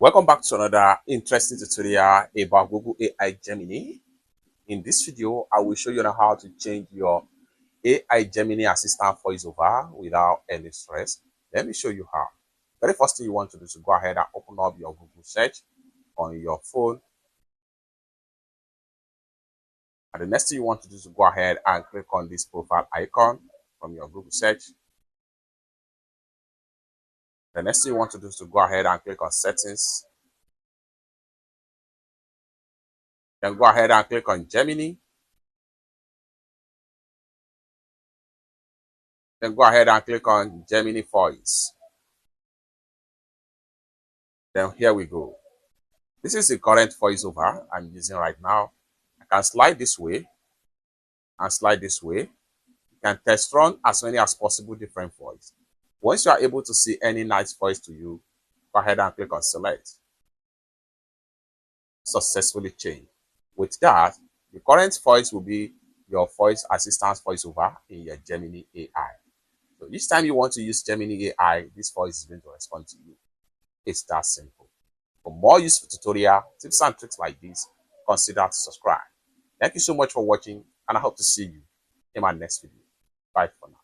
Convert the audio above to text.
Welcome back to another interesting tutorial about Google AI Gemini. In this video, I will show you how to change your AI Gemini assistant voiceover without any stress. Let me show you how. Very first thing you want to do is to go ahead and open up your Google search on your phone. And the next thing you want to do is to go ahead and click on this profile icon from your Google search. The next thing you want to do is to go ahead and click on settings. Then go ahead and click on Gemini. Then go ahead and click on Gemini Voice. Then here we go. This is the current voiceover I'm using right now. I can slide this way and slide this way. You can test run as many as possible different voice. Once you are able to see any nice voice to you, go ahead and click on select. Successfully change. With that, the current voice will be your voice assistant voiceover in your Gemini AI. So each time you want to use Gemini AI, this voice is going to respond to you. It's that simple. For more useful tutorial, tips and tricks like this, consider to subscribe. Thank you so much for watching, and I hope to see you in my next video. Bye for now.